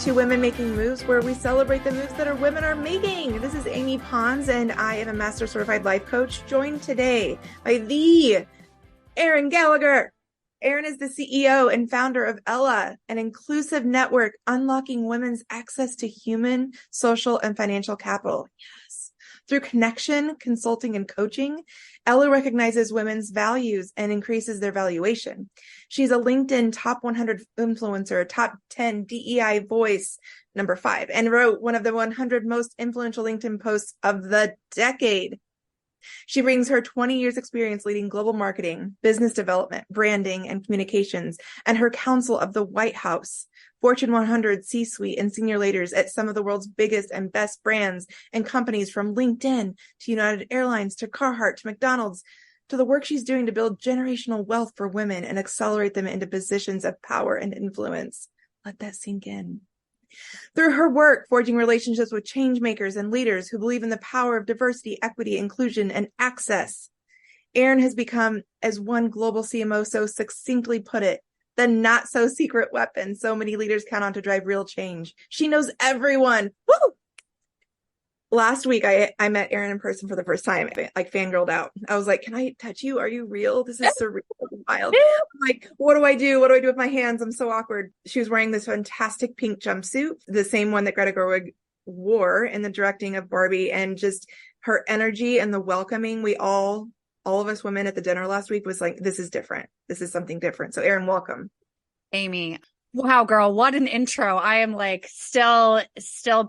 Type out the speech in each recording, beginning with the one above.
to Women Making Moves, where we celebrate the moves that our women are making. This is Amy Pons, and I am a Master Certified Life Coach, joined today by the Erin Gallagher. Erin is the CEO and founder of Ella, an inclusive network unlocking women's access to human, social, and financial capital. Yes. Through connection, consulting, and coaching, Ella recognizes women's values and increases their valuation. She's a LinkedIn top 100 influencer, top 10 DEI voice, number 5, and wrote one of the 100 most influential LinkedIn posts of the decade. She brings her 20 years experience leading global marketing, business development, branding, and communications, and her counsel of the White House, Fortune 100 C-suite, and senior leaders at some of the world's biggest and best brands and companies, from LinkedIn to United Airlines to Carhartt to McDonald's, to the work she's doing to build generational wealth for women and accelerate them into positions of power and influence. Let that sink in. Through her work, forging relationships with change makers and leaders who believe in the power of diversity, equity, inclusion, and access, Erin has become, as one global CMO so succinctly put it, the not-so-secret weapon so many leaders count on to drive real change. She knows everyone. Woo! Last week, I met Erin in person for the first time. I fangirled out. I was like, can I touch you? Are you real? This is surreal and wild. I'm like, what do I do? What do I do with my hands? I'm so awkward. She was wearing this fantastic pink jumpsuit, the same one that Greta Gerwig wore in the directing of Barbie, and just her energy and the welcoming. We all of us women at the dinner last week was like, this is different. This is something different. So Erin, welcome. Amy. Wow, girl, what an intro. I am like still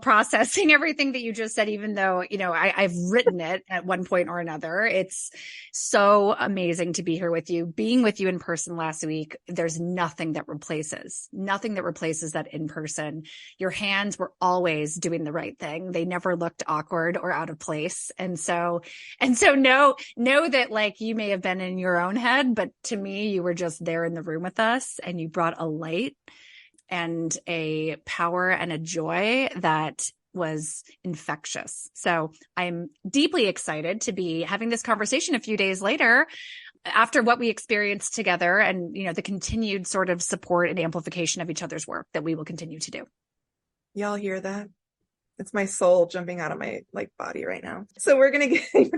processing everything that you just said, even though, I've written it at one point or another. It's so amazing to be here with you. Being with you in person last week, there's nothing that replaces that in person. Your hands were always doing the right thing. They never looked awkward or out of place. And so know that, like, you may have been in your own head, but to me, you were just there in the room with us, and you brought a light and a power and a joy that was infectious. So I'm deeply excited to be having this conversation a few days later after what we experienced together, and, the continued sort of support and amplification of each other's work that we will continue to do. Y'all hear that? It's my soul jumping out of my body right now. So we're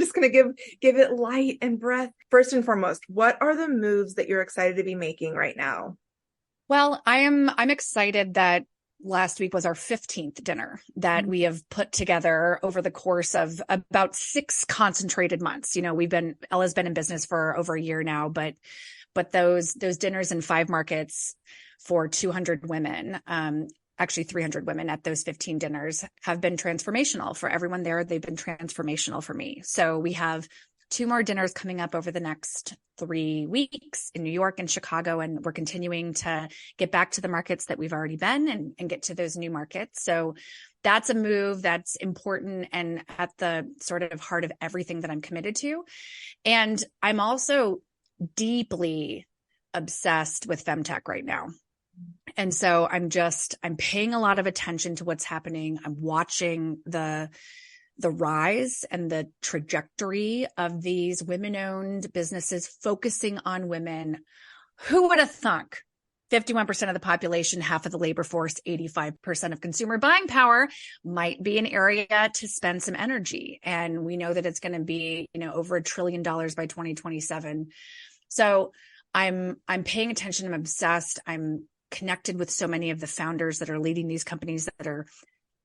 just gonna give it light and breath. First and foremost, what are the moves that you're excited to be making right now? Well, I'm excited that last week was our 15th dinner that we have put together over the course of about 6 concentrated months. Ella's been in business for over a year now, but those dinners in 5 markets for 200 women, actually 300 women at those 15 dinners, have been transformational for everyone there. They've been transformational for me. So we have 2 more dinners coming up over the next 3 weeks in New York and Chicago. And we're continuing to get back to the markets that we've already been and get to those new markets. So that's a move that's important and at the sort of heart of everything that I'm committed to. And I'm also deeply obsessed with femtech right now. And so I'm paying a lot of attention to what's happening. I'm watching the rise and the trajectory of these women-owned businesses focusing on women. Who would have thunk 51% of the population, half of the labor force, 85% of consumer buying power might be an area to spend some energy. And we know that it's going to be, over $1 trillion by 2027. So I'm paying attention. I'm obsessed. I'm connected with so many of the founders that are leading these companies, that are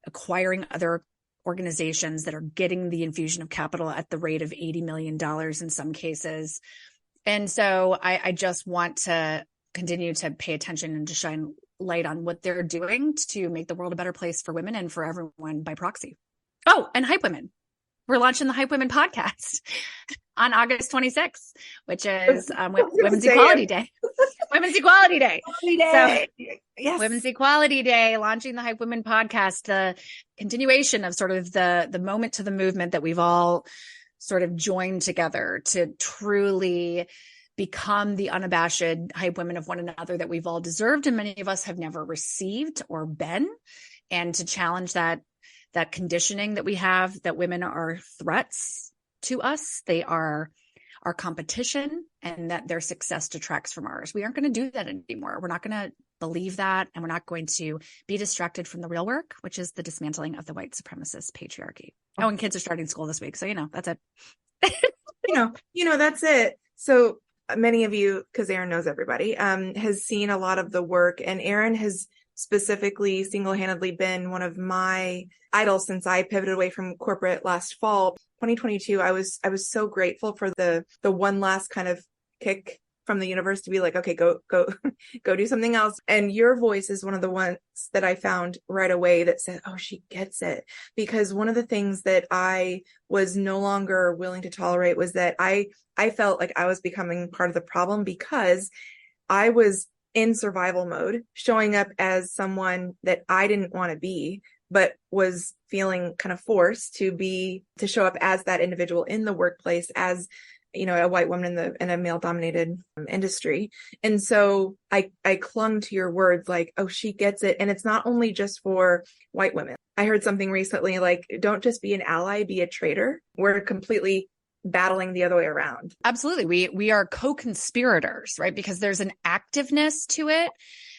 acquiring other organizations, that are getting the infusion of capital at the rate of $80 million in some cases. And so I just want to continue to pay attention and to shine light on what they're doing to make the world a better place for women and for everyone by proxy. Oh, and Hype Women. We're launching the Hype Women podcast on August 26th, which is Women's Equality Day. Women's Equality Day. So, yes. Women's Equality Day, launching the Hype Women podcast, the continuation of sort of the moment to the movement that we've all sort of joined together to truly become the unabashed hype women of one another that we've all deserved and many of us have never received or been, and to challenge that conditioning that we have, that women are threats to us. They are our competition, and that their success detracts from ours. We aren't going to do that anymore. We're not going to believe that. And we're not going to be distracted from the real work, which is the dismantling of the white supremacist patriarchy. Oh, and kids are starting school this week. So, that's it. That's it. So many of you, because Erin knows everybody, has seen a lot of the work, and Erin has specifically single-handedly been one of my idols since I pivoted away from corporate last fall. 2022, I was so grateful for the one last kind of kick from the universe to be like, okay, go do something else. And your voice is one of the ones that I found right away that said, oh, she gets it. Because one of the things that I was no longer willing to tolerate was that I felt like I was becoming part of the problem, because I was in survival mode, showing up as someone that I didn't want to be, but was feeling kind of forced to show up as that individual in the workplace, as a white woman in a male dominated industry. And so I clung to your words like, oh, she gets it. And it's not only just for white women. I heard something recently, like, don't just be an ally, be a traitor. We're completely battling the other way around. Absolutely. We are co-conspirators, right? Because there's an activeness to it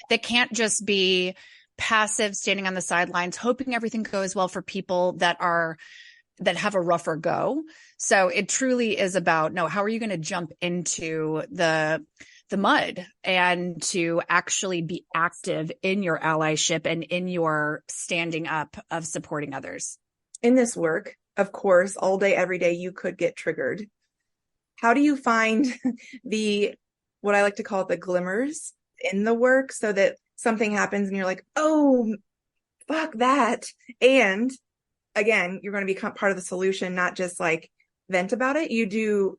that can't just be passive, standing on the sidelines, hoping everything goes well for people that have a rougher go. So it truly is about, no, how are you going to jump into the mud and to actually be active in your allyship and in your standing up of supporting others? In this work, of course, all day, every day, you could get triggered. How do you find what I like to call the glimmers in the work, so that something happens and you're like, oh, fuck that. And again, you're going to become part of the solution, not just like vent about it. You do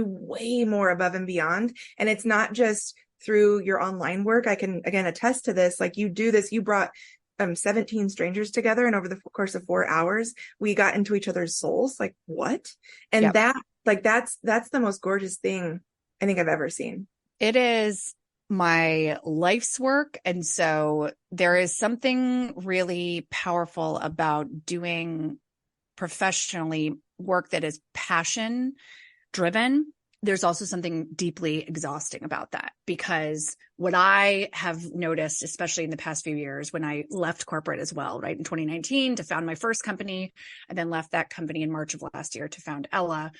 way more above and beyond. And it's not just through your online work. I can, again, attest to this. Like, you do this, you brought 17 strangers together, and over the course of 4 hours, we got into each other's souls. Like, what? And Yep. that's the most gorgeous thing I think I've ever seen. It is my life's work. And so there is something really powerful about doing professionally work that is passion driven. There's also something deeply exhausting about that, because what I have noticed, especially in the past few years, when I left corporate as well, right, in 2019 to found my first company, and then left that company in March of last year to found Ella,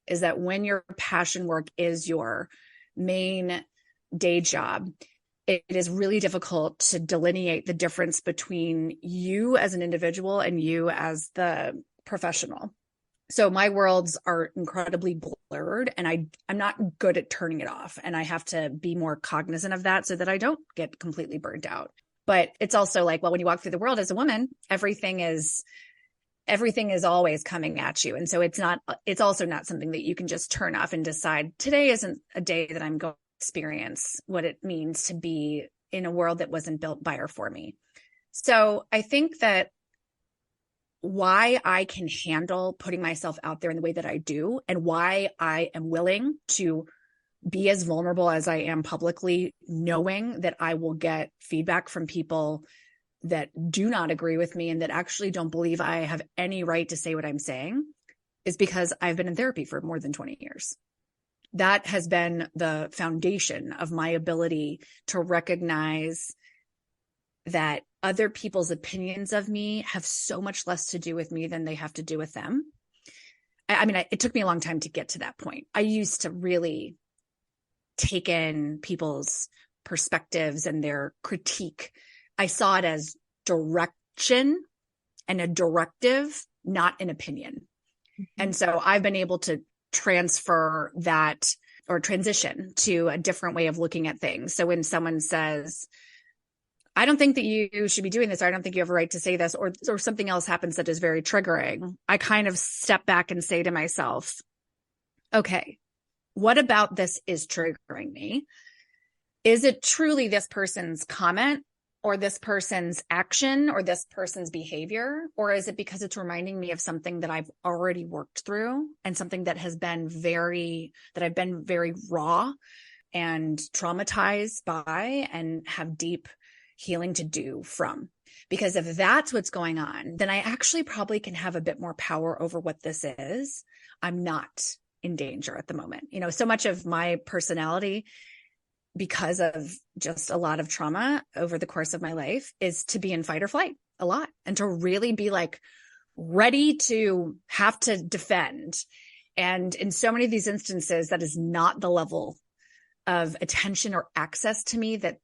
is that when your passion work is your main day job, it is really difficult to delineate the difference between you as an individual and you as the professional. So my worlds are incredibly blurred, and I'm not good at turning it off. And I have to be more cognizant of that so that I don't get completely burnt out. But it's also like, well, when you walk through the world as a woman, everything is always coming at you. And so it's also not something that you can just turn off and decide, today isn't a day that I'm going to experience what it means to be in a world that wasn't built by or for me. So I think that why I can handle putting myself out there in the way that I do, and why I am willing to be as vulnerable as I am publicly, knowing that I will get feedback from people that do not agree with me and that actually don't believe I have any right to say what I'm saying, is because I've been in therapy for more than 20 years. That has been the foundation of my ability to recognize that other people's opinions of me have so much less to do with me than they have to do with them. It took me a long time to get to that point. I used to really take in people's perspectives and their critique. I saw it as direction and a directive, not an opinion. Mm-hmm. And so I've been able to transfer that, or transition to a different way of looking at things. So when someone says, I don't think that you should be doing this, or I don't think you have a right to say this, or something else happens that is very triggering, I kind of step back and say to myself, okay, what about this is triggering me? Is it truly this person's comment, or this person's action, or this person's behavior? Or is it because it's reminding me of something that I've already worked through, and something that I've been very raw and traumatized by, and have deep healing to do from? Because if that's what's going on, then I actually probably can have a bit more power over what this is. I'm not in danger at the moment. So much of my personality because of just a lot of trauma over the course of my life, is to be in fight or flight a lot and to really be like ready to have to defend. And in so many of these instances, that is not the level of attention or access to me that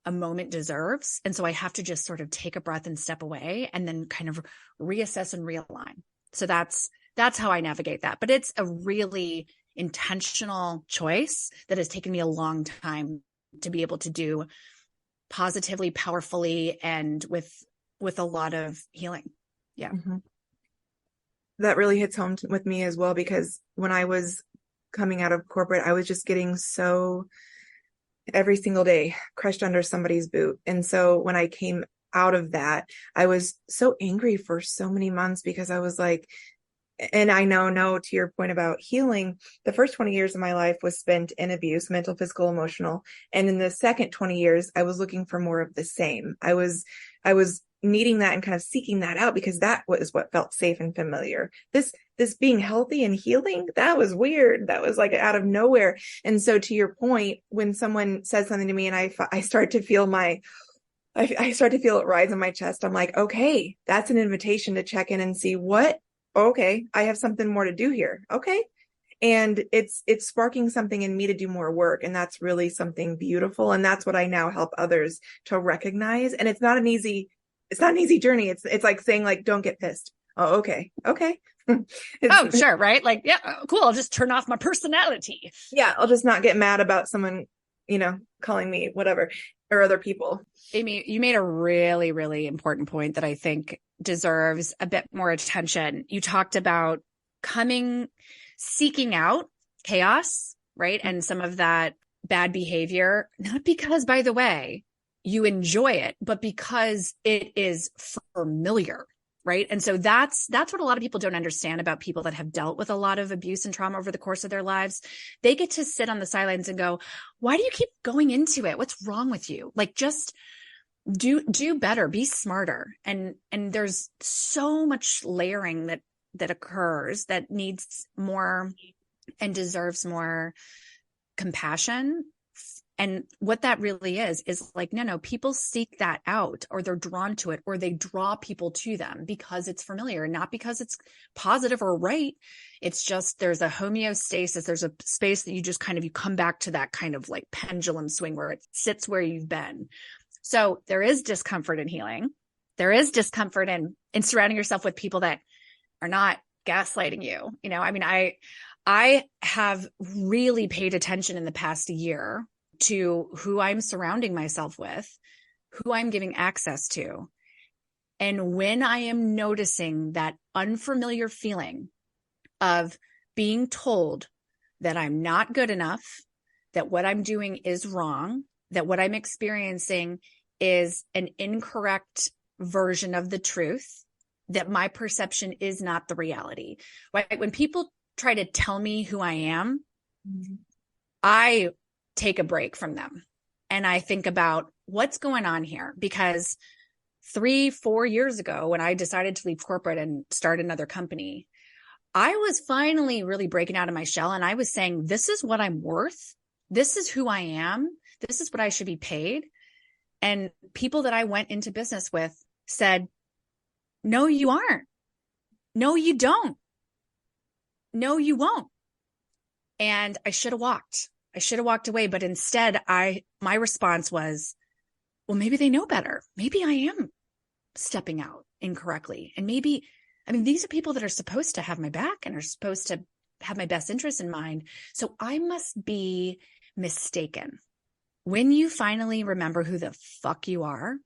a moment deserves. And so I have to just sort of take a breath and step away and then kind of reassess and realign. So that's how I navigate that. But it's a really intentional choice that has taken me a long time to be able to do positively, powerfully, and with a lot of healing. Yeah. Mm-hmm. That really hits home with me as well, because when I was coming out of corporate, I was just getting so every single day crushed under somebody's boot. And so when I came out of that, I was so angry for so many months because I was like, and I know to your point about healing, the first 20 years of my life was spent in abuse, mental, physical, emotional. And in the second 20 years, I was looking for more of the same. I was needing that and kind of seeking that out because that was what felt safe and familiar. This being healthy and healing, that was weird. That was like out of nowhere. And so to your point, when someone says something to me and I start to feel I start to feel it rise in my chest, I'm like, okay, that's an invitation to check in and see okay, I have something more to do here. Okay. And it's sparking something in me to do more work. And that's really something beautiful. And that's what I now help others to recognize. And it's not an easy journey. It's like saying like, don't get pissed. Oh, okay. Okay. Oh, sure. Right. Like, yeah, cool. I'll just turn off my personality. Yeah. I'll just not get mad about someone, calling me whatever, or other people. Amy, you made a really, really important point that I think deserves a bit more attention. You talked about seeking out chaos, right? And some of that bad behavior, not because, by the way, you enjoy it, but because it is familiar, right? And so that's what a lot of people don't understand about people that have dealt with a lot of abuse and trauma over the course of their lives. They get to sit on the sidelines and go, why do you keep going into it? What's wrong with you? Like, just do better, be smarter. And there's so much layering that occurs that needs more and deserves more compassion. And what that really is like, no, people seek that out, or they're drawn to it, or they draw people to them because it's familiar, not because it's positive or right. It's just, there's a homeostasis. There's a space that you just you come back to that kind of like pendulum swing where it sits where you've been. So there is discomfort in healing. There is discomfort in surrounding yourself with people that are not gaslighting you. I have really paid attention in the past year to who I'm surrounding myself with, who I'm giving access to. And when I am noticing that unfamiliar feeling of being told that I'm not good enough, that what I'm doing is wrong, that what I'm experiencing is an incorrect version of the truth, that my perception is not the reality, right? When people try to tell me who I am, I take a break from them and I think about what's going on here. Because 3-4 years ago, when I decided to leave corporate and start another company, I was finally really breaking out of my shell. And I was saying, this is what I'm worth. This is who I am. This is what I should be paid. And people that I went into business with said, no, you aren't. No, you don't. No, you won't. And I should have walked away. But instead, my response was, well, maybe they know better. Maybe I am stepping out incorrectly. And maybe, these are people that are supposed to have my back and are supposed to have my best interest in mind. So I must be mistaken. When you finally remember who the fuck you are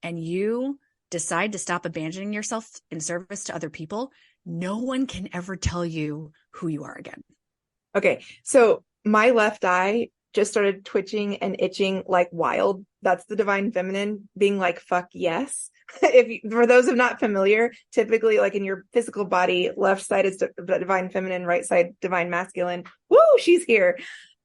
and you decide to stop abandoning yourself in service to other people, no one can ever tell you who you are again. Okay. So my left eye just started twitching and itching like wild. That's the divine feminine being like, fuck yes. For those who are not familiar, typically like in your physical body, left side is the divine feminine, right side, divine masculine. Woo, she's here.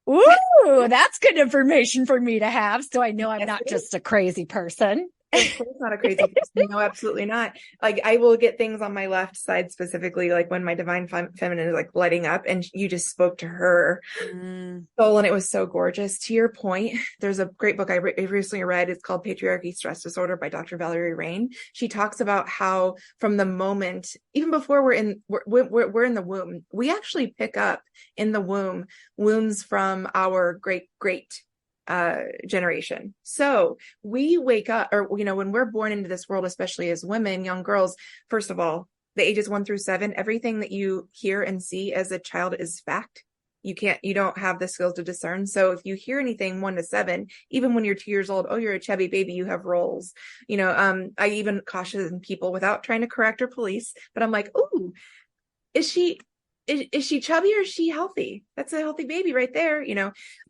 Woo, that's good information for me to have. So I know I'm not just a crazy person. Of course not a crazy person. No, absolutely not. Like I will get things on my left side specifically, like when my divine feminine is like lighting up and you just spoke to her soul and it was so gorgeous. To your point, there's a great book I recently read. It's called Patriarchy Stress Disorder by Dr. Valerie Rain. She talks about how from the moment, even before we're in the womb, we actually pick up in the womb wounds from our great generation. So we wake up, or when we're born into this world, especially as women, young girls, first of all, the ages 1 through 7, everything that you hear and see as a child is fact. You don't have the skills to discern. So if you hear anything 1 to 7, even when you're 2 years old, oh, you're a chubby baby, you have roles. I even caution people without trying to correct or police, but I'm like, ooh, is she chubby or is she healthy? That's a healthy baby right there.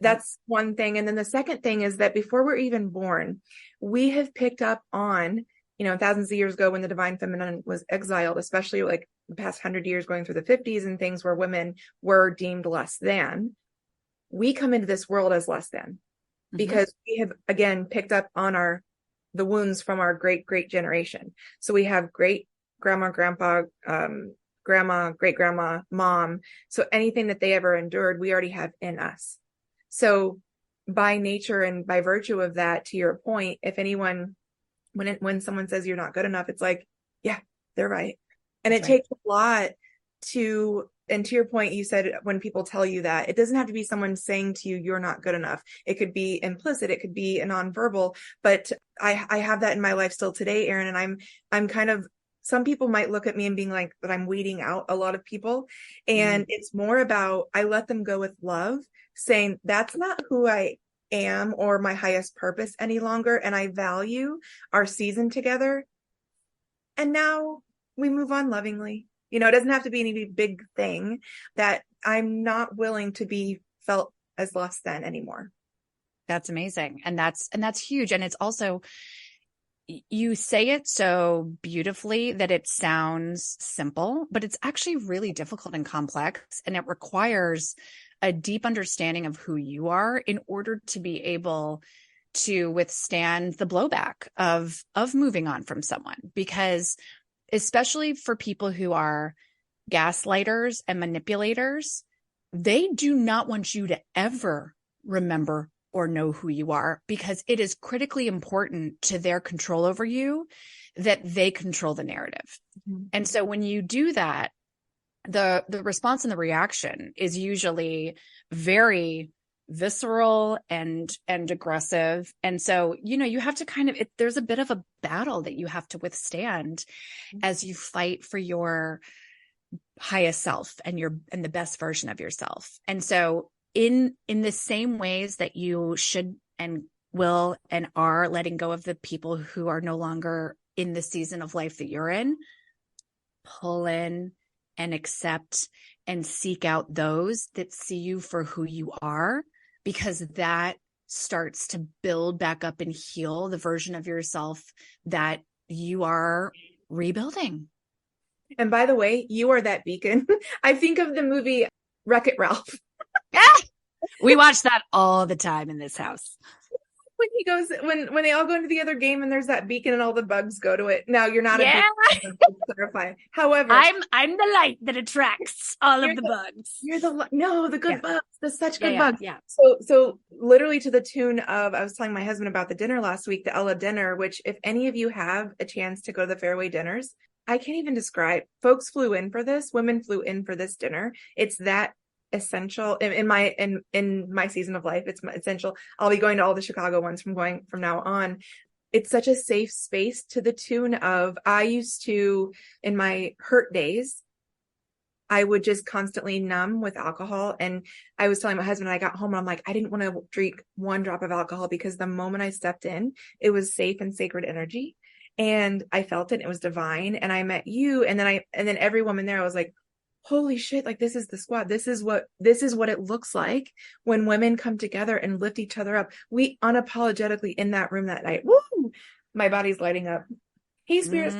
That's one thing. And then the second thing is that before we're even born, we have picked up on, thousands of years ago when the divine feminine was exiled, especially like the past 100 years going through the 50s and things where women were deemed less than. We come into this world as less than because we have, again, picked up on the wounds from our great generation. So we have great grandma, grandpa, grandma, great grandma, mom. So anything that they ever endured, we already have in us. So by nature and by virtue of that, to your point, if anyone, when someone says you're not good enough, it's like, yeah, they're right. And it takes a lot and to your point, you said when people tell you that, it doesn't have to be someone saying to you, you're not good enough. It could be implicit. It could be a nonverbal, but I have that in my life still today, Erin. And I'm kind of, some people might look at me and being like, that I'm weeding out a lot of people. And it's more about, I let them go with love, saying that's not who I am or my highest purpose any longer. And I value our season together. And now we move on lovingly. It doesn't have to be any big thing that I'm not willing to be felt as less than anymore. That's amazing. And that's huge. And it's also, you say it so beautifully that it sounds simple, but it's actually really difficult and complex. And it requires a deep understanding of who you are in order to be able to withstand the blowback of moving on from someone. Because especially for people who are gaslighters and manipulators, they do not want you to ever remember or know who you are, because it is critically important to their control over you that they control the narrative. And so when you do that, the response and the reaction is usually very visceral and aggressive. And so, you have to there's a bit of a battle that you have to withstand as you fight for your highest self and the best version of yourself. And so in the same ways that you should and will and are letting go of the people who are no longer in the season of life that you're in, pull in and accept and seek out those that see you for who you are, because that starts to build back up and heal the version of yourself that you are rebuilding. And by the way, you are that beacon. I think of the movie Wreck-It Ralph. We watch that all the time in this house. When he goes, when they all go into the other game and there's that beacon and all the bugs go to it. Now you're not a beacon, to clarify. However, I'm the light that attracts all of the bugs. You're the good bugs, the such good bugs. Yeah. So literally to the tune of, I was telling my husband about the dinner last week, the Ella dinner, which if any of you have a chance to go to the Fairway dinners, I can't even describe. Folks flew in for this. Women flew in for this dinner. It's that essential in my season of life. It's essential. I'll be going to all the Chicago ones from now on. It's such a safe space, to the tune of, I used to, in my hurt days, I would just constantly numb with alcohol. And I was telling my husband, I got home and I'm like, I didn't want to drink one drop of alcohol, because the moment I stepped in, it was safe and sacred energy. And I felt it. It was divine. And I met you. And then every woman there, I was like, holy shit, like this is the squad. This is what it looks like when women come together and lift each other up. We unapologetically in that room that night. Woo! My body's lighting up. Hey, spirits.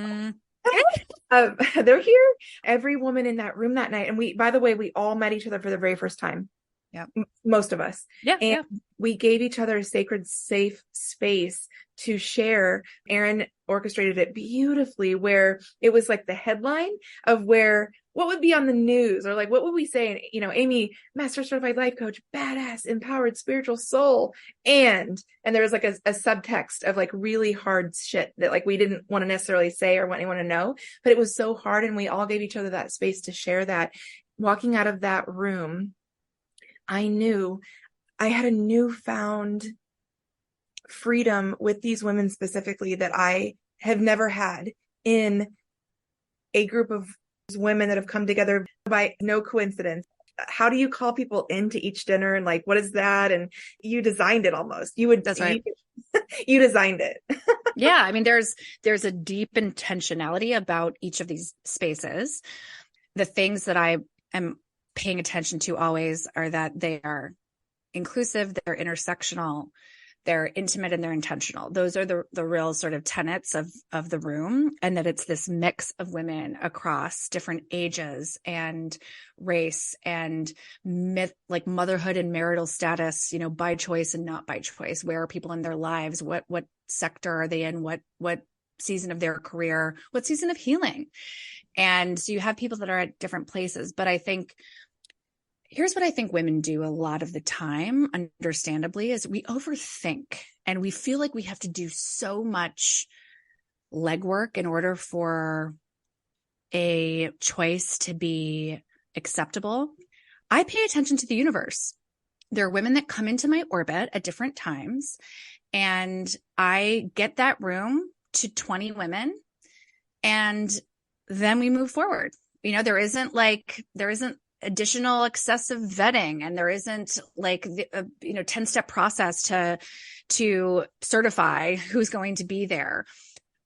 They're here. Every woman in that room that night. And by the way, we all met each other for the very first time. Yeah. Most of us. Yeah. And Yeah. we gave each other a sacred, safe space to share. Erin orchestrated it beautifully, where it was like the headline of what would be on the news, or like, what would we say? And, Amy, master certified life coach, badass, empowered spiritual soul. And there was like a subtext of like really hard shit that like we didn't want to necessarily say or want anyone to know, but it was so hard. And we all gave each other that space to share that. Walking out of that room, I knew I had a newfound freedom with these women specifically that I have never had in a group of women that have come together by no coincidence. How do you call people into each dinner, and like, what is that? And you designed it almost. That's right. You designed it. Yeah. I mean, there's a deep intentionality about each of these spaces. The things that I am paying attention to always are that they are inclusive, they're intersectional, they're intimate, and they're intentional. Those are the real sort of tenets of the room, and that it's this mix of women across different ages and race and like motherhood and marital status, by choice and not by choice. Where are people in their lives? What sector are they in? What season of their career? What season of healing? And so you have people that are at different places. But here's what I think women do a lot of the time, understandably, is we overthink, and we feel like we have to do so much legwork in order for a choice to be acceptable. I pay attention to the universe. There are women that come into my orbit at different times, and I get that room to 20 women, and then we move forward. There isn't additional excessive vetting, and there isn't like the 10-step process to certify who's going to be there.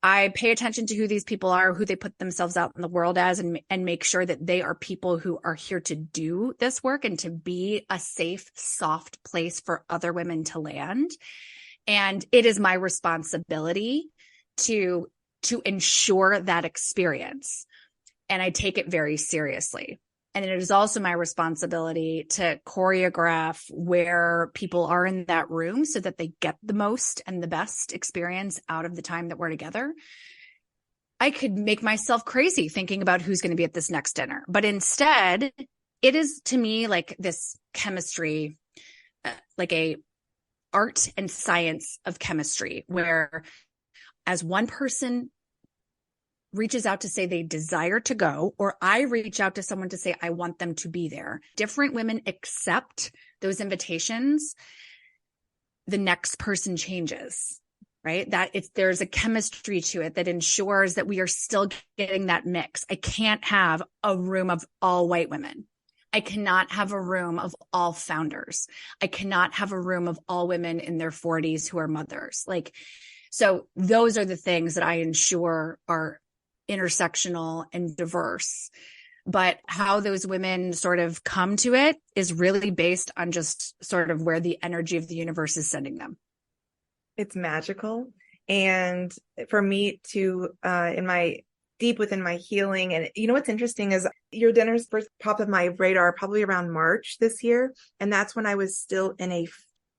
I pay attention to who these people are, who they put themselves out in the world as, and make sure that they are people who are here to do this work and to be a safe, soft place for other women to land. And it is my responsibility to ensure that experience. And I take it very seriously. And it is also my responsibility to choreograph where people are in that room so that they get the most and the best experience out of the time that we're together. I could make myself crazy thinking about who's going to be at this next dinner. But instead, it is to me like this chemistry, like a art and science of chemistry, where as one person reaches out to say they desire to go, or I reach out to someone to say I want them to be there, different women accept those invitations, the next person changes, right? There's a chemistry to it that ensures that we are still getting that mix. I can't have a room of all white women. I cannot have a room of all founders. I cannot have a room of all women in their 40s who are mothers. So those are the things that I ensure are intersectional and diverse. But how those women sort of come to it is really based on just sort of where the energy of the universe is sending them. It's magical. And for me to, deep within my healing, and what's interesting is your dinners first popped on my radar probably around March this year. And that's when I was still in a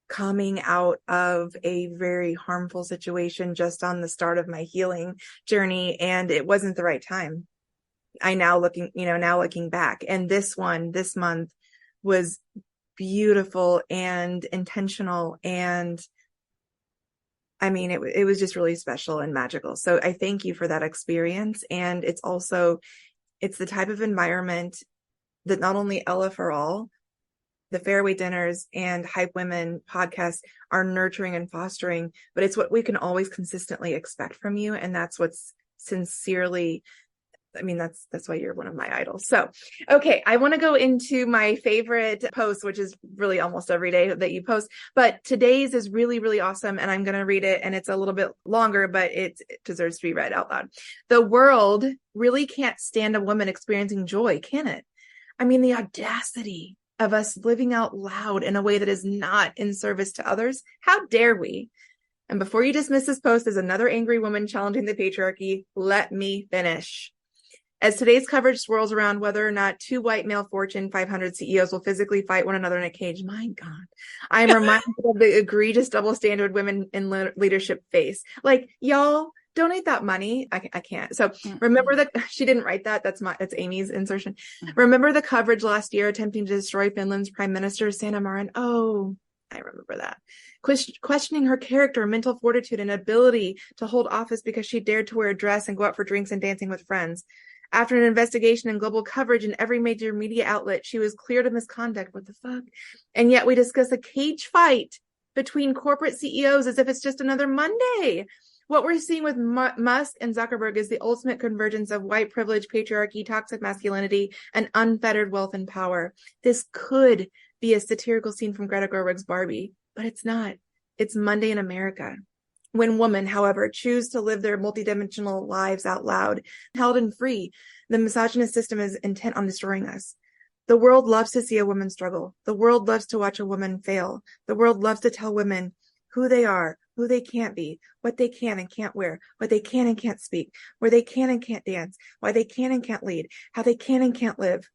coming out of a very harmful situation, just on the start of my healing journey. And it wasn't the right time. Now looking back, and this month was beautiful and intentional. And I mean, it was just really special and magical. So I thank you for that experience. And it's the type of environment that not only Ella for All, the Fairway Dinners, and Hype Women podcasts are nurturing and fostering, but it's what we can always consistently expect from you. And that's what's sincerely, that's why you're one of my idols. So, okay, I want to go into my favorite post, which is really almost every day that you post, but today's is really, really awesome. And I'm going to read it, and it's a little bit longer, but it deserves to be read out loud. The world really can't stand a woman experiencing joy, can it? I mean, the audacity of us living out loud in a way that is not in service to others. How dare we? And before you dismiss this post as another angry woman challenging the patriarchy, let me finish. As today's coverage swirls around whether or not two white male Fortune 500 CEOs will physically fight one another in a cage, my God, I am reminded of the egregious double standard women in leadership face. Like, y'all, donate that money. I can't. So remember that she didn't write that. That's Amy's insertion. Remember the coverage last year attempting to destroy Finland's prime minister, Sanna Marin? Oh, I remember that. Questioning her character, mental fortitude, and ability to hold office because she dared to wear a dress and go out for drinks and dancing with friends. After an investigation and global coverage in every major media outlet, she was cleared of misconduct. What the fuck? And yet we discuss a cage fight between corporate CEOs as if it's just another Monday. What we're seeing with Musk and Zuckerberg is the ultimate convergence of white privilege, patriarchy, toxic masculinity, and unfettered wealth and power. This could be a satirical scene from Greta Gerwig's Barbie, but it's not. It's Monday in America. When women, however, choose to live their multidimensional lives out loud, held and free, the misogynist system is intent on destroying us. The world loves to see a woman struggle. The world loves to watch a woman fail. The world loves to tell women who they are, who they can't be, what they can and can't wear, what they can and can't speak, where they can and can't dance, why they can and can't lead, how they can and can't live.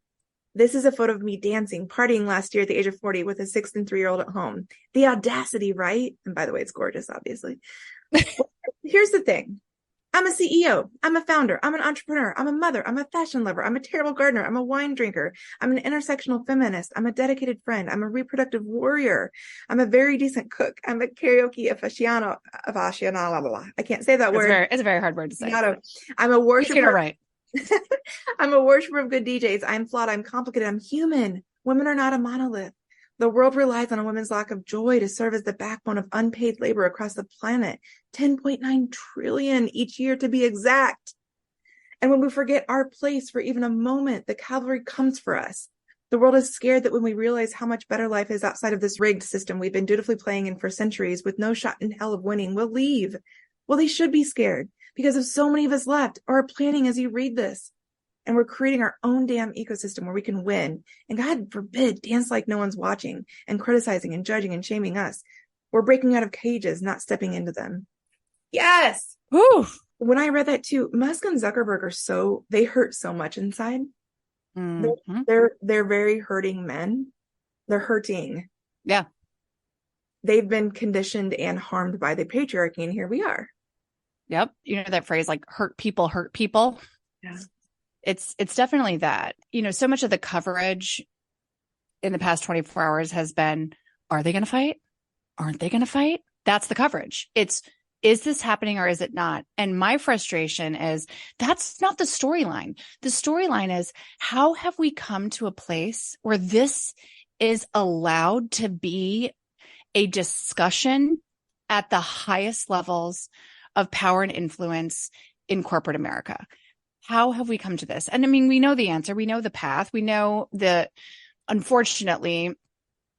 This is a photo of me dancing, partying last year at the age of 40 with a 6 and 3-year-old at home. The audacity, right? And by the way, it's gorgeous, obviously. Here's the thing. I'm a CEO. I'm a founder. I'm an entrepreneur. I'm a mother. I'm a fashion lover. I'm a terrible gardener. I'm a wine drinker. I'm an intersectional feminist. I'm a dedicated friend. I'm a reproductive warrior. I'm a very decent cook. I'm a karaoke aficionado. I can't say that word. It's a very hard word to say. I'm a worshiper. Right. I'm a worshiper of good DJs. I'm flawed. I'm complicated. I'm human. Women are not a monolith. The world relies on a woman's lack of joy to serve as the backbone of unpaid labor across the planet. 10.9 trillion each year to be exact. And when we forget our place for even a moment, the cavalry comes for us. The world is scared that when we realize how much better life is outside of this rigged system we've been dutifully playing in for centuries with no shot in hell of winning, we'll leave. Well, they should be scared because of so many of us left or are planning as you read this. And we're creating our own damn ecosystem where we can win. And God forbid, dance like no one's watching and criticizing and judging and shaming us. We're breaking out of cages, not stepping into them. Yes. Whew. When I read that too, Musk and Zuckerberg they hurt so much inside. Mm-hmm. They're very hurting men. They're hurting. Yeah. They've been conditioned and harmed by the patriarchy. And here we are. Yep. You know that phrase, like hurt people hurt people. Yeah. It's definitely that. You know, so much of the coverage in the past 24 hours has been, are they going to fight? Aren't they going to fight? That's the coverage. Is this happening or is it not? And my frustration is that's not the storyline. The storyline is, how have we come to a place where this is allowed to be a discussion at the highest levels of power and influence in corporate America? How have we come to this? And I mean, we know the answer. We know the path. We know that, unfortunately,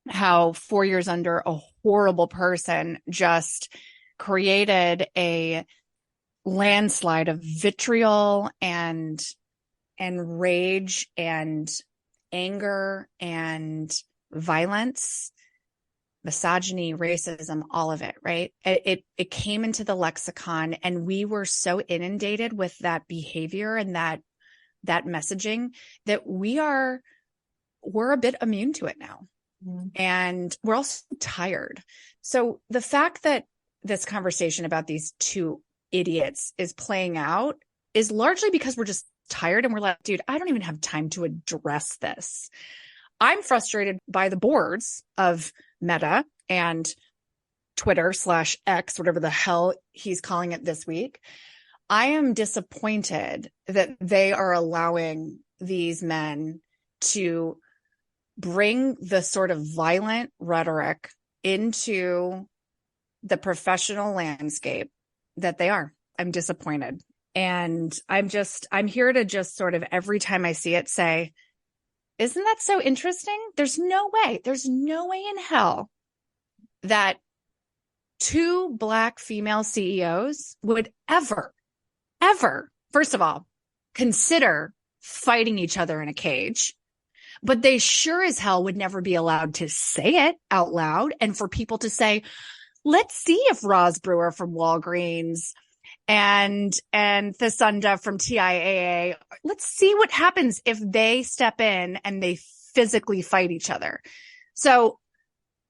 how 4 years under a horrible person just created a landslide of vitriol and rage and anger and violence, misogyny, racism, all of it, right? It came into the lexicon, and we were so inundated with that behavior and that messaging that we're a bit immune to it now. Mm-hmm. And we're also tired. So the fact that this conversation about these two idiots is playing out is largely because we're just tired and we're like, dude, I don't even have time to address this. I'm frustrated by the boards of Meta and Twitter/X, whatever the hell he's calling it this week. I am disappointed that they are allowing these men to bring the sort of violent rhetoric into the professional landscape that they are. I'm disappointed. And I'm here to just sort of every time I see it say, isn't that so interesting? There's no way in hell that two Black female CEOs would ever, first of all, consider fighting each other in a cage. But they sure as hell would never be allowed to say it out loud and for people to say, let's see if Roz Brewer from Walgreens and Thasunda from TIAA. Let's see what happens if they step in and they physically fight each other. So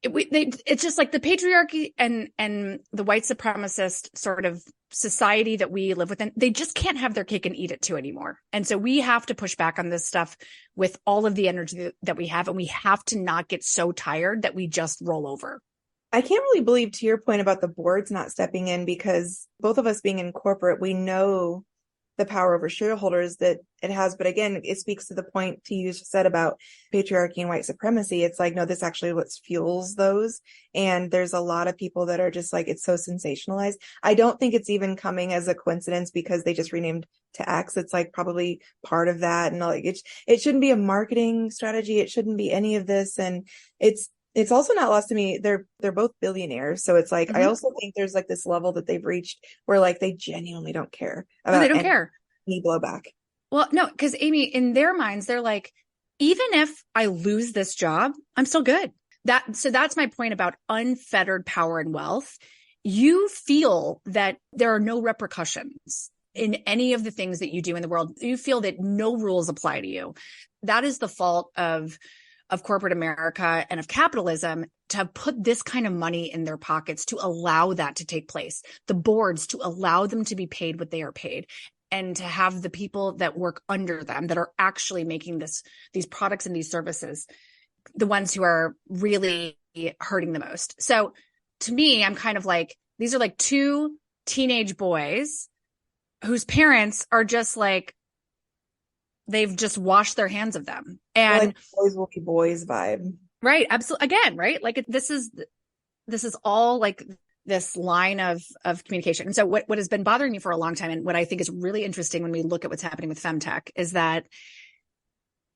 it's just like the patriarchy and the white supremacist sort of society that we live within. They just can't have their cake and eat it too anymore. And so we have to push back on this stuff with all of the energy that we have. And we have to not get so tired that we just roll over. I can't really believe, to your point about the boards not stepping in, because both of us being in corporate, we know the power over shareholders that it has. But again, it speaks to the point you said about patriarchy and white supremacy. It's like, no, this actually what fuels those. And there's a lot of people that are just like, it's so sensationalized. I don't think it's even coming as a coincidence because they just renamed to X. It's like probably part of that. And like, it shouldn't be a marketing strategy. It shouldn't be any of this. And it's also not lost to me. They're both billionaires. So it's like, I also think there's like this level that they've reached where like they genuinely don't care about they don't care any blowback. Well, no, because Amy, in their minds, they're like, even if I lose this job, I'm still good. So that's my point about unfettered power and wealth. You feel that there are no repercussions in any of the things that you do in the world. You feel that no rules apply to you. That is the fault of corporate America and of capitalism to put this kind of money in their pockets to allow that to take place. The boards to allow them to be paid what they are paid, and to have the people that work under them that are actually making these products and these services, the ones who are really hurting the most. So to me, I'm kind of like, these are like two teenage boys whose parents are just like, they've just washed their hands of them. And like boys will be boys vibe. Right. Absolutely. Again, right. Like this is all like this line of communication. And so what has been bothering me for a long time, and what I think is really interesting when we look at what's happening with femtech, is that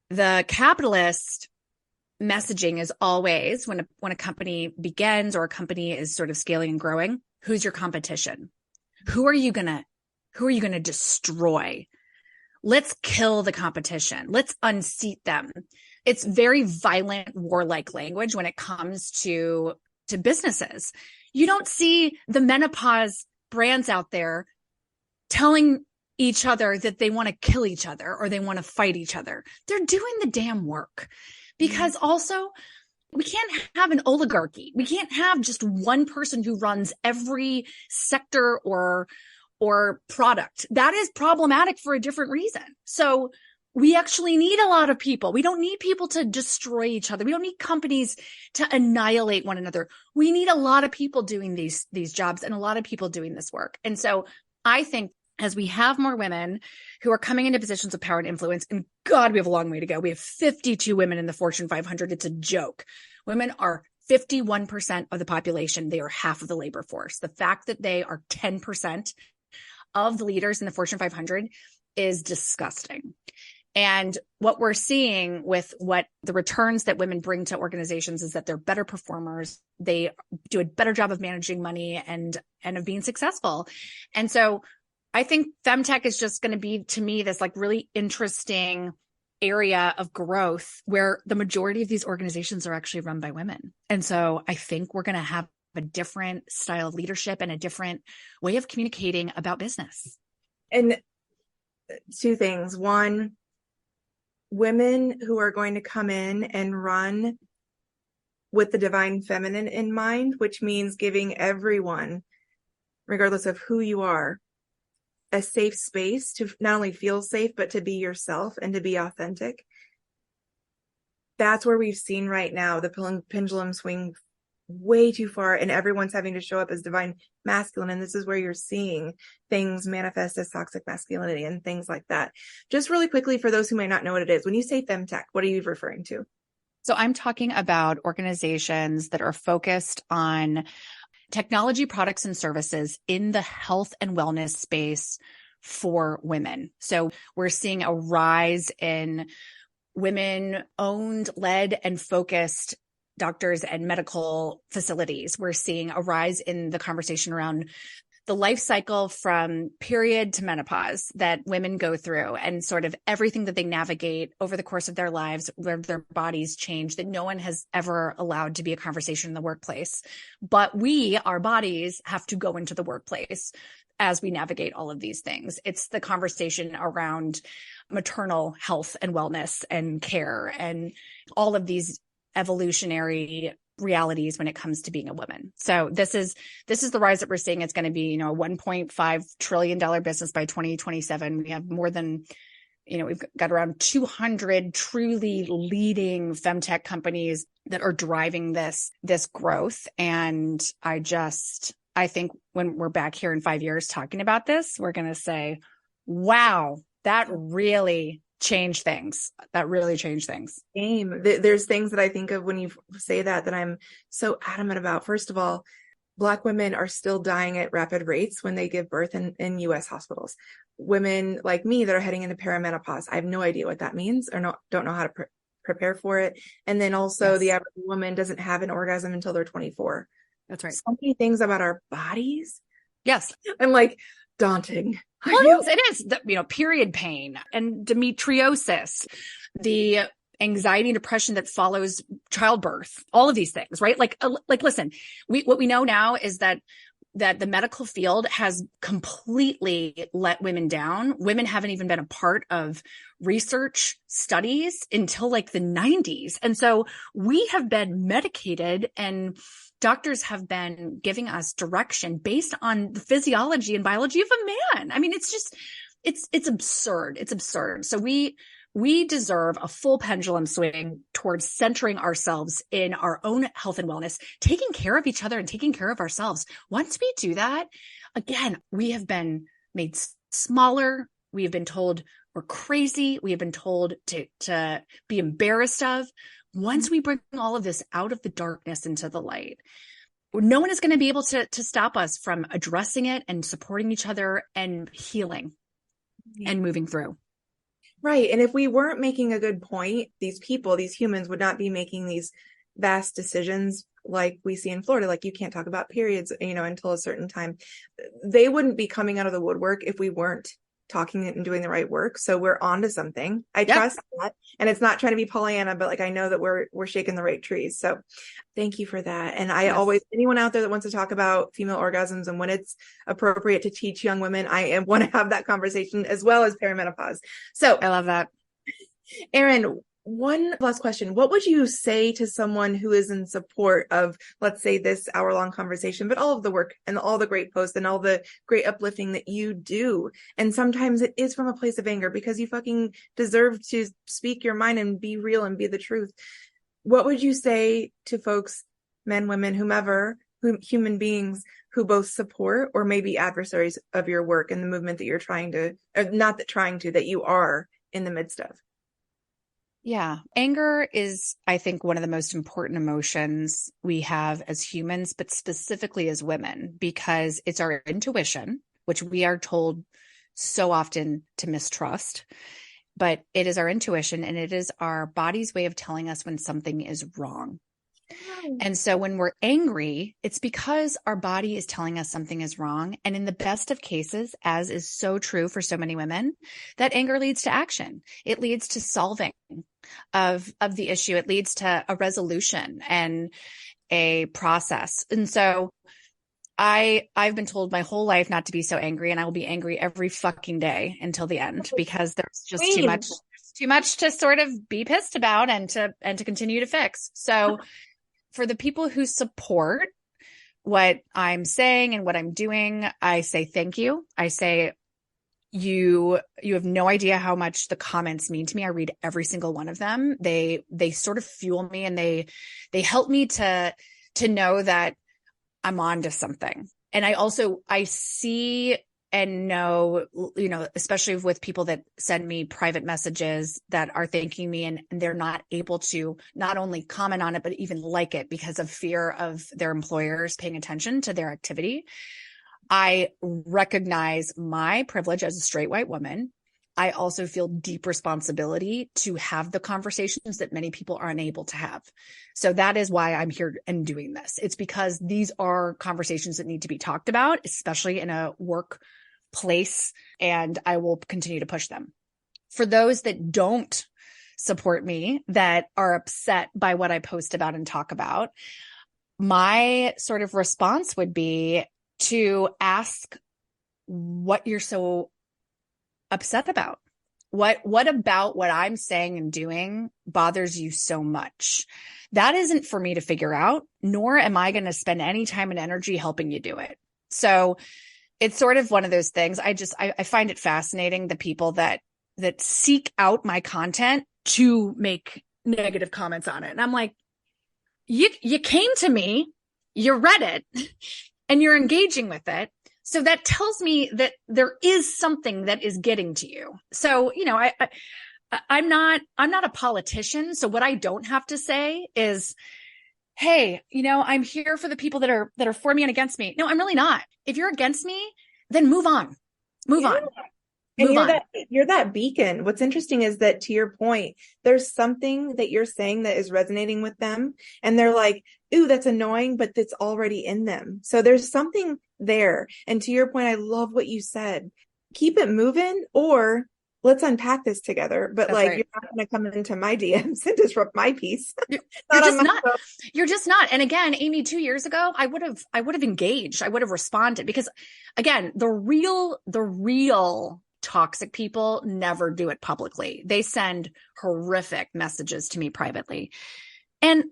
the capitalist messaging is always, when a company begins or a company is sort of scaling and growing, who's your competition? Who are you gonna destroy? Let's kill the competition. Let's unseat them. It's very violent, warlike language when it comes to businesses. You don't see the menopause brands out there telling each other that they want to kill each other or they want to fight each other. They're doing the damn work. Because also, we can't have an oligarchy. We can't have just one person who runs every sector or product. That is problematic for a different reason. So we actually need a lot of people. We don't need people to destroy each other. We don't need companies to annihilate one another. We need a lot of people doing these jobs and a lot of people doing this work. And so I think as we have more women who are coming into positions of power and influence, and God, we have a long way to go. We have 52 women in the Fortune 500. It's a joke. Women are 51% of the population. They are half of the labor force. The fact that they are 10% of the leaders in the Fortune 500 is disgusting. And what we're seeing with what the returns that women bring to organizations is that they're better performers. They do a better job of managing money and of being successful. And so I think femtech is just going to be, to me, this like really interesting area of growth where the majority of these organizations are actually run by women. And so I think we're going to have a different style of leadership and a different way of communicating about business. And two things. One, women who are going to come in and run with the divine feminine in mind, which means giving everyone, regardless of who you are, a safe space to not only feel safe, but to be yourself and to be authentic. That's where we've seen right now the pendulum swing way too far, and everyone's having to show up as divine masculine. And this is where you're seeing things manifest as toxic masculinity and things like that. Just really quickly, for those who might not know what it is, when you say femtech, what are you referring to? So I'm talking about organizations that are focused on technology products and services in the health and wellness space for women. So we're seeing a rise in women-owned, led, and focused doctors and medical facilities. We're seeing a rise in the conversation around the life cycle from period to menopause that women go through, and sort of everything that they navigate over the course of their lives, where their bodies change, that no one has ever allowed to be a conversation in the workplace. But our bodies have to go into the workplace. as we navigate all of these things. It's the conversation around maternal health and wellness and care and all of these evolutionary realities when it comes to being a woman. So this is the rise that we're seeing. It's going to be, a $1.5 trillion business by 2027. We have more than, we've got around 200 truly leading femtech companies that are driving this growth. And I think when we're back here in 5 years talking about this, we're going to say, wow, that really changed things. There's things that I think of when you say that I'm so adamant about. First of all, Black women are still dying at rapid rates when they give birth in U.S. hospitals. Women like me that are heading into perimenopause, I have no idea what that means or don't know how to prepare for it. And then also the average woman doesn't have an orgasm until they're 24. That's right. So many things about our bodies. Yes. I'm like, daunting. Well, it is, period pain and endometriosis, the anxiety and depression that follows childbirth, all of these things, right? Like, listen, what we know now is that the medical field has completely let women down. Women haven't even been a part of research studies until like the 90s. And so we have been medicated and doctors have been giving us direction based on the physiology and biology of a man. I mean, it's absurd. It's absurd. So we deserve a full pendulum swing towards centering ourselves in our own health and wellness, taking care of each other and taking care of ourselves. Once we do that, again, we have been made smaller. We have been told we're crazy. We have been told to be embarrassed of. Once we bring all of this out of the darkness into the light, no one is going to be able to stop us from addressing it and supporting each other and healing and moving through. Right. And if we weren't making a good point, these humans would not be making these vast decisions like we see in Florida, like you can't talk about periods, until a certain time. They wouldn't be coming out of the woodwork if we weren't talking and doing the right work. So we're onto something. I trust that. And it's not trying to be Pollyanna, but like, I know that we're shaking the right trees. So thank you for that. And I always, anyone out there that wants to talk about female orgasms and when it's appropriate to teach young women, I want to have that conversation as well as perimenopause. So I love that. Erin, one last question. What would you say to someone who is in support of, let's say, this hour-long conversation, but all of the work and all the great posts and all the great uplifting that you do? And sometimes it is from a place of anger because you fucking deserve to speak your mind and be real and be the truth. What would you say to folks, men, women, whomever, human beings who both support or maybe adversaries of your work and the movement that you're that you are in the midst of? Yeah. Anger is, I think, one of the most important emotions we have as humans, but specifically as women, because it's our intuition, which we are told so often to mistrust, but it is our intuition and it is our body's way of telling us when something is wrong. And so when we're angry, it's because our body is telling us something is wrong. And in the best of cases, as is so true for so many women, that anger leads to action. It leads to solving of the issue. It leads to a resolution and a process. And so I've been told my whole life not to be so angry, and I will be angry every fucking day until the end because there's just too much to sort of be pissed about and to continue to fix. So for the people who support what I'm saying and what I'm doing, I say thank you. I say you have no idea how much the comments mean to me. I read every single one of them. They sort of fuel me and they help me to know that I'm on to something. And I see and know, especially with people that send me private messages that are thanking me and they're not able to not only comment on it, but even like it because of fear of their employers paying attention to their activity. I recognize my privilege as a straight white woman. I also feel deep responsibility to have the conversations that many people are unable to have. So that is why I'm here and doing this. It's because these are conversations that need to be talked about, especially in a workplace, and I will continue to push them. For those that don't support me, that are upset by what I post about and talk about, my sort of response would be to ask what you're so upset about. What about what I'm saying and doing bothers you so much? That isn't for me to figure out, nor am I going to spend any time and energy helping you do it. So it's sort of one of those things. I find it fascinating, the people that seek out my content to make negative comments on it. And I'm like, you came to me, you read it, and you're engaging with it. So that tells me that there is something that is getting to you. So, I'm not a politician. So what I don't have to say is, hey, I'm here for the people that are for me and against me. No, I'm really not. If you're against me, then move on. Move on. And you're that beacon. What's interesting is that, to your point, there's something that you're saying that is resonating with them. And they're like, ooh, that's annoying, but that's already in them. So there's something there. And to your point, I love what you said. Keep it moving, or let's unpack this together. But That's right. You're not going to come into my DMs and disrupt my peace. You're just not. And again, Amy, 2 years ago, I would have engaged. I would have responded, because again, the real toxic people never do it publicly. They send horrific messages to me privately. And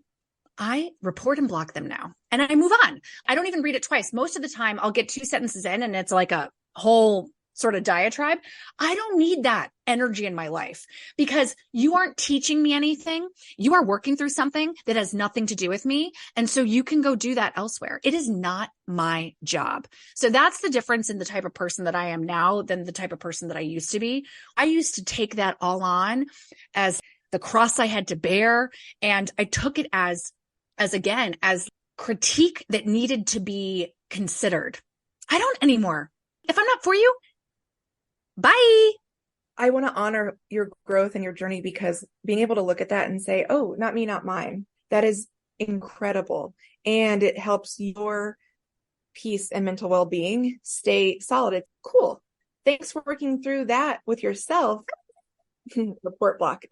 I report and block them now. And I move on. I don't even read it twice. Most of the time I'll get 2 sentences in and it's like a whole sort of diatribe. I don't need that energy in my life, because you aren't teaching me anything. You are working through something that has nothing to do with me. And so you can go do that elsewhere. It is not my job. So that's the difference in the type of person that I am now than the type of person that I used to be. I used to take that all on as the cross I had to bear. And I took it as critique that needed to be considered. I don't anymore. If I'm not for you, bye. I want to honor your growth and your journey, because being able to look at that and say, oh, not me, not mine, that is incredible. And it helps your peace and mental well-being stay solid. It's cool. Thanks for working through that with yourself. Report block.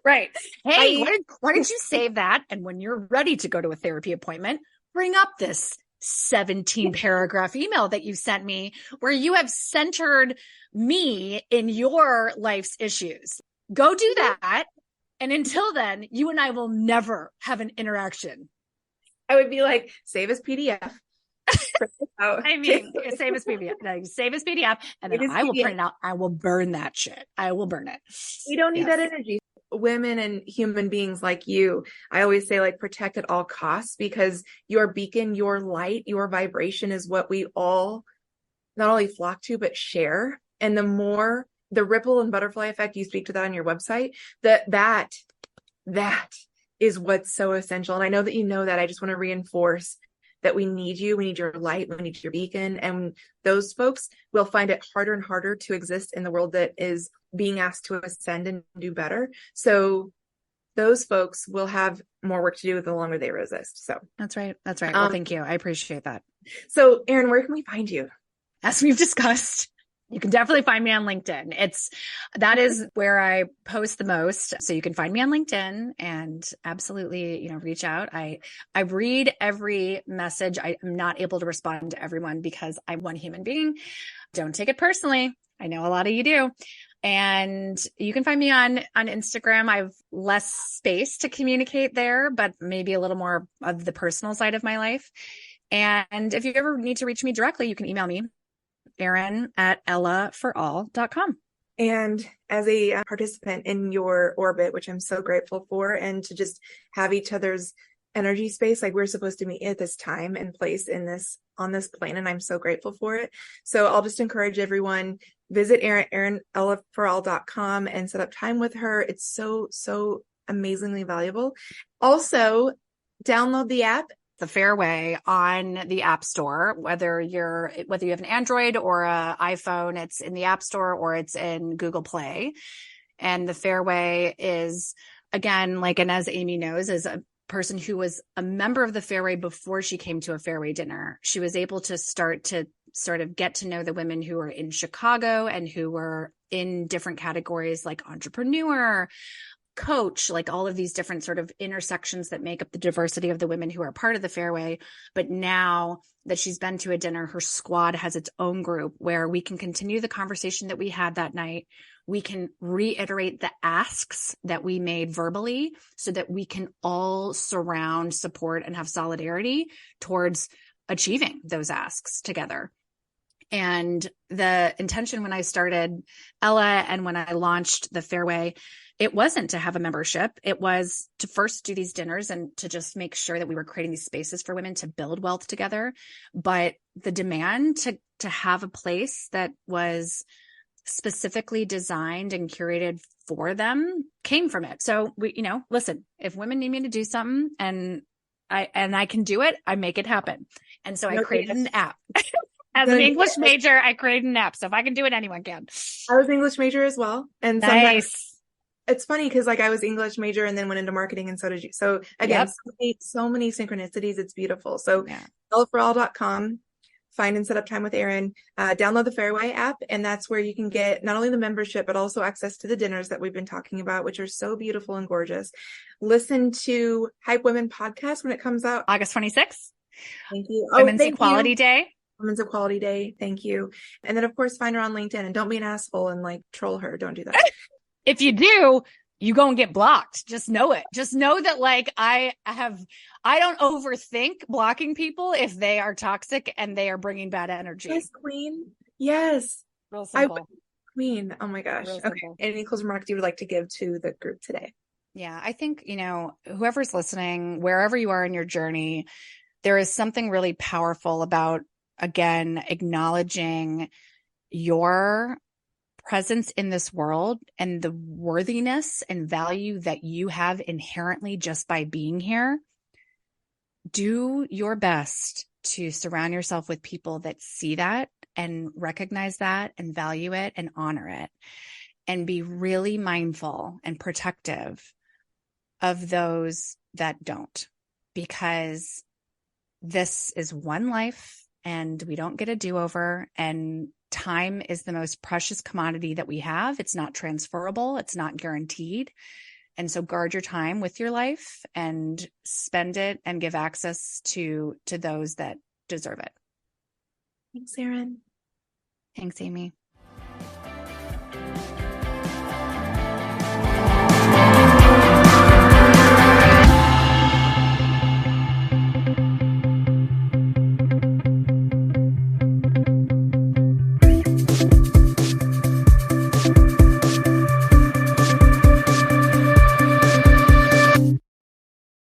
Right. Hey, why did you save that? And when you're ready to go to a therapy appointment, bring up this 17 paragraph email that you sent me, where you have centered me in your life's issues. Go do that. And until then, you and I will never have an interaction. I would be like, save as PDF. I mean, save as PDF. No, save as PDF. And then I will print it out. I will burn that shit. I will burn it. We don't need that energy. Women and human beings like you, I always say, protect at all costs, because your beacon, your light, your vibration is what we all not only flock to, but share. And the more the ripple and butterfly effect, you speak to that on your website, that is what's so essential. And I know that you know that. I just want to reinforce that we need you. We need your light. We need your beacon. And those folks will find it harder and harder to exist in the world that is being asked to ascend and do better. So those folks will have more work to do the longer they resist. So that's right. Well, thank you. I appreciate that. So Erin, where can we find you? As we've discussed, you can definitely find me on LinkedIn. That is where I post the most. So you can find me on LinkedIn and absolutely, reach out. I read every message. I am not able to respond to everyone because I'm one human being. Don't take it personally. I know a lot of you do. And you can find me on Instagram. I have less space to communicate there, but maybe a little more of the personal side of my life. And if you ever need to reach me directly, you can email me, Erin@ellaforall.com. And as a participant in your orbit, which I'm so grateful for, and to just have each other's energy space, we're supposed to meet at this time and place on this plane, and I'm so grateful for it. So I'll just encourage everyone, visit Erin, ellaforall.com, and set up time with her. It's so amazingly valuable. Also, download the app, The Fairway, on the App Store, whether you have an Android or an iPhone, it's in the App Store or it's in Google Play. And The Fairway is, again, and as Amy knows, is a person who was a member of the Fairway before she came to a Fairway dinner. She was able to start to sort of get to know the women who were in Chicago and who were in different categories like entrepreneur, coach, like all of these different sort of intersections that make up the diversity of the women who are part of the Fairway. But now that she's been to a dinner, her squad has its own group where we can continue the conversation that we had that night. We can reiterate the asks that we made verbally so that we can all surround, support, and have solidarity towards achieving those asks together. And the intention when I started Ella and when I launched the Fairway, it wasn't to have a membership. It was to first do these dinners and to just make sure that we were creating these spaces for women to build wealth together. But the demand to have a place that was specifically designed and curated for them came from it. So we, listen, if women need me to do something and I can do it, I make it happen. And so I created an app. As an English major, I created an app. So if I can do it, anyone can. I was an English major as well. And nice. It's funny because like I was English major and then went into marketing and so did you. So again, so many synchronicities. It's beautiful. So ellaforall.com, find and set up time with Erin, download the Fairway app. And that's where you can get not only the membership, but also access to the dinners that we've been talking about, which are so beautiful and gorgeous. Listen to Hype Women podcast when it comes out. August 26th. Thank you. Women's Equality Day. Women's Equality Day. Thank you. And then of course, find her on LinkedIn and don't be an asshole and like troll her. Don't do that. If you do, you go and get blocked. Just know it. Just know that like I don't overthink blocking people if they are toxic and they are bringing bad energy. Yes, queen. Yes. Real simple. Queen. Oh my gosh. Okay. Any closing remarks you would like to give to the group today? Yeah, I think, whoever's listening, wherever you are in your journey, there is something really powerful about, again, acknowledging your presence in this world and the worthiness and value that you have inherently just by being here. Do your best to surround yourself with people that see that and recognize that and value it and honor it, and be really mindful and protective of those that don't, because this is one life and we don't get a do-over, and time is the most precious commodity that we have. It's not transferable. It's not guaranteed. And so guard your time with your life and spend it and give access to those that deserve it. Thanks, Erin. Thanks, Amy.